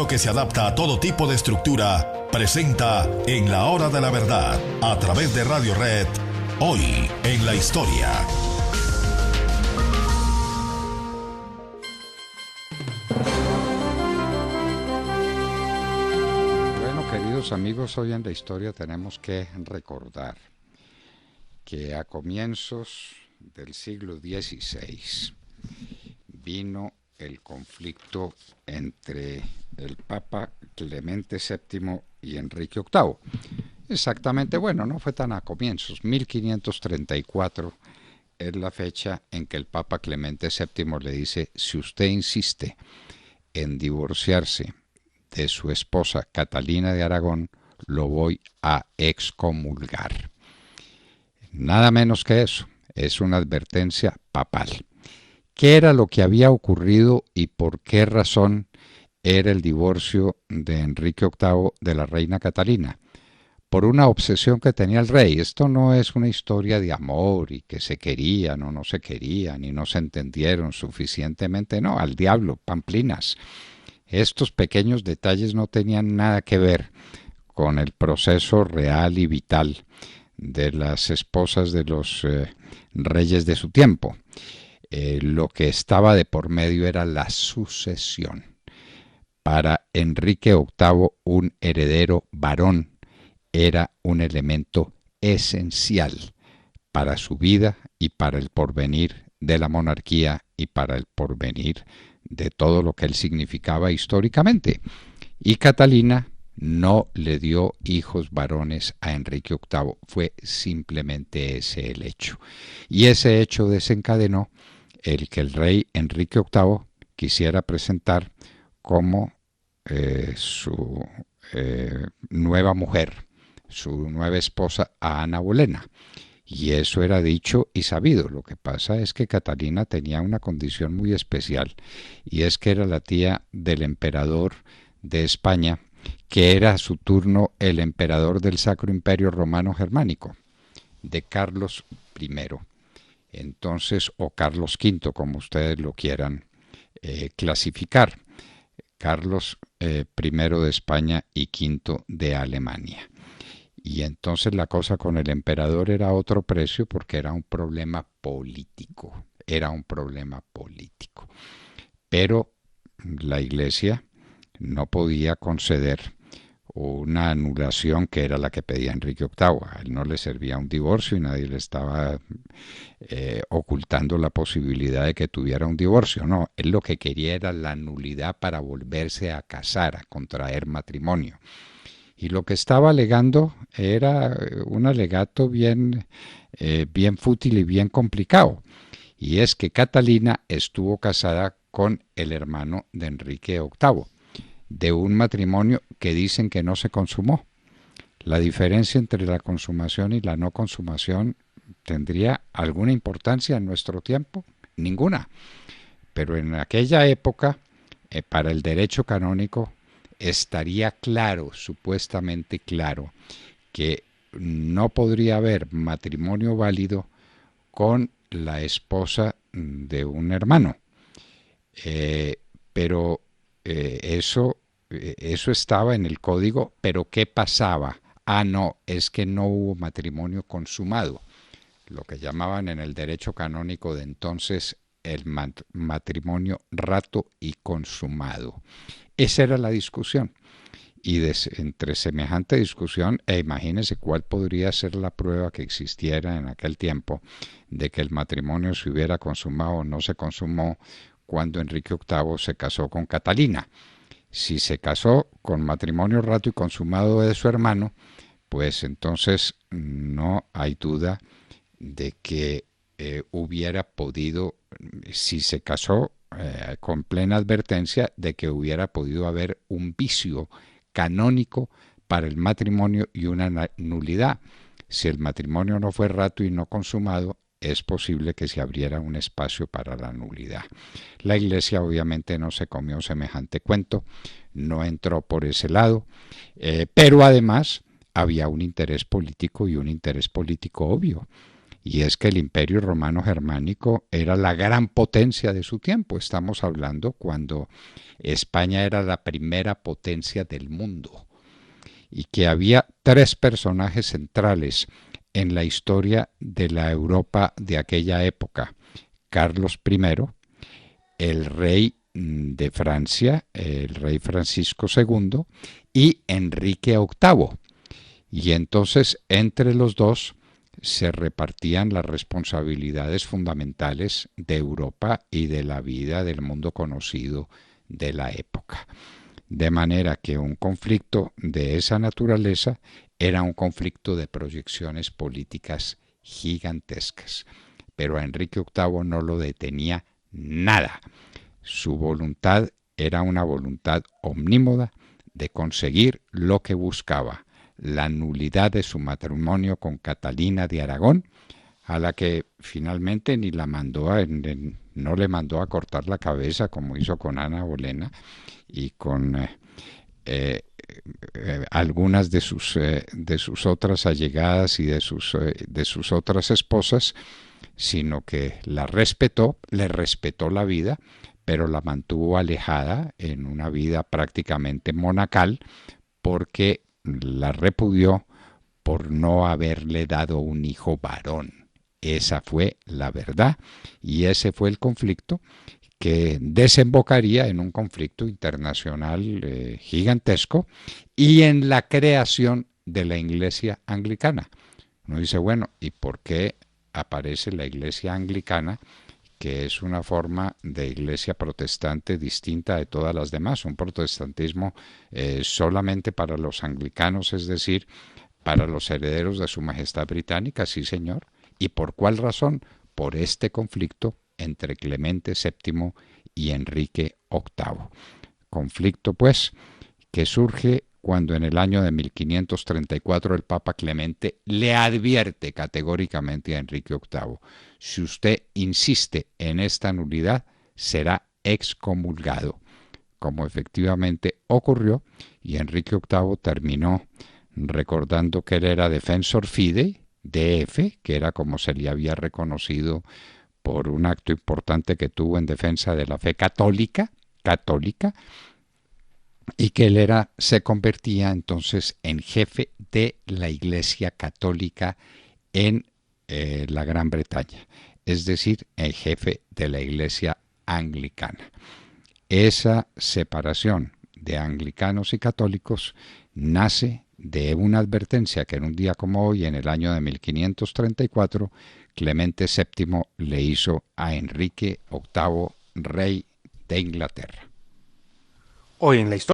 segmento que se adapta a todo tipo de estructura, presenta En la Hora de la Verdad, a través de Radio Red, Hoy en la Historia. Bueno, queridos amigos, hoy en la historia tenemos que recordar que a comienzos del siglo XVI vino el conflicto entre el Papa Clemente VII y Enrique VIII. Exactamente, bueno, no fue tan a comienzos, 1534 es la fecha en que el Papa Clemente VII le dice: si usted insiste en divorciarse de su esposa Catalina de Aragón, lo voy a excomulgar. Nada menos que eso, es una advertencia papal. ¿Qué era lo que había ocurrido y por qué razón era el divorcio de Enrique VIII de la reina Catalina? Por una obsesión que tenía el rey. Esto no es una historia de amor y que se querían o no se querían y no se entendieron suficientemente. No, al diablo, pamplinas. Estos pequeños detalles no tenían nada que ver con el proceso real y vital de las esposas de los reyes de su tiempo. Lo que estaba de por medio era la sucesión. Para Enrique VIII, un heredero varón era un elemento esencial para su vida y para el porvenir de la monarquía y para el porvenir de todo lo que él significaba históricamente. Y Catalina no le dio hijos varones a Enrique VIII, fue simplemente ese el hecho. Y ese hecho desencadenó el que el rey Enrique VIII quisiera presentar como su nueva mujer, su nueva esposa, a Ana Bolena. Y eso era dicho y sabido. Lo que pasa es que Catalina tenía una condición muy especial, y es que era la tía del emperador de España, que era a su turno el emperador del Sacro Imperio Romano Germánico, de Carlos I. Entonces, o Carlos V, como ustedes lo quieran clasificar. Carlos I de España y V de Alemania. Y entonces la cosa con el emperador era otro precio, porque era un problema político. Pero la Iglesia no podía conceder una anulación que era la que pedía Enrique VIII. A él no le servía un divorcio y nadie le estaba ocultando la posibilidad de que tuviera un divorcio. No, él lo que quería era la nulidad para volverse a casar, a contraer matrimonio. Y lo que estaba alegando era un alegato bien fútil y bien complicado. Y es que Catalina estuvo casada con el hermano de Enrique VIII, de un matrimonio que dicen que no se consumó. La diferencia entre la consumación y la no consumación tendría alguna importancia en nuestro tiempo, ninguna. Pero en aquella época, para el derecho canónico, estaría claro, supuestamente claro, que no podría haber matrimonio válido con la esposa de un hermano. Pero eso estaba en el código. ¿Pero qué pasaba? No, es que no hubo matrimonio consumado, lo que llamaban en el derecho canónico de entonces el matrimonio rato y consumado. Esa era la discusión. Y entre semejante discusión, imagínense cuál podría ser la prueba que existiera en aquel tiempo de que el matrimonio se hubiera consumado o no se consumó cuando Enrique VIII se casó con Catalina. Si se casó con matrimonio rato y consumado de su hermano, pues entonces no hay duda de que hubiera podido, si se casó con plena advertencia de que hubiera podido haber un vicio canónico para el matrimonio y una nulidad. Si el matrimonio no fue rato y no consumado, es posible que se abriera un espacio para la nulidad. La Iglesia obviamente no se comió semejante cuento, no entró por ese lado, pero además había un interés político, y un interés político obvio, y es que el Imperio Romano Germánico era la gran potencia de su tiempo. Estamos hablando cuando España era la primera potencia del mundo y que había tres personajes centrales en la historia de la Europa de aquella época: Carlos I, el rey de Francia, el rey Francisco II, y Enrique VIII. Y entonces entre los dos se repartían las responsabilidades fundamentales de Europa y de la vida del mundo conocido de la época. De manera que un conflicto de esa naturaleza era un conflicto de proyecciones políticas gigantescas. Pero a Enrique VIII no lo detenía nada. Su voluntad era una voluntad omnímoda de conseguir lo que buscaba: la nulidad de su matrimonio con Catalina de Aragón, a la que finalmente ni la mandó no le mandó a cortar la cabeza como hizo con Ana Bolena y con algunas de sus otras allegadas y de sus otras esposas, sino que la respetó, le respetó la vida, pero la mantuvo alejada en una vida prácticamente monacal, porque la repudió por no haberle dado un hijo varón. Esa fue la verdad y ese fue el conflicto que desembocaría en un conflicto internacional gigantesco y en la creación de la Iglesia Anglicana. Uno dice, bueno, ¿y por qué aparece la Iglesia Anglicana, que es una forma de iglesia protestante distinta de todas las demás, un protestantismo solamente para los anglicanos, es decir, para los herederos de su Majestad Británica? Sí, señor. ¿Y por cuál razón? Por este conflicto entre Clemente VII y Enrique VIII. Conflicto, pues, que surge cuando en el año de 1534 el Papa Clemente le advierte categóricamente a Enrique VIII: si usted insiste en esta nulidad, será excomulgado, como efectivamente ocurrió, y Enrique VIII terminó recordando que él era defensor fidei, DF, que era como se le había reconocido por un acto importante que tuvo en defensa de la fe católica, y que él se convertía entonces en jefe de la Iglesia Católica en la Gran Bretaña, es decir, el jefe de la Iglesia Anglicana. Esa separación de anglicanos y católicos nace de una advertencia que en un día como hoy, en el año de 1534, Clemente VII le hizo a Enrique VIII, rey de Inglaterra. Hoy en la historia.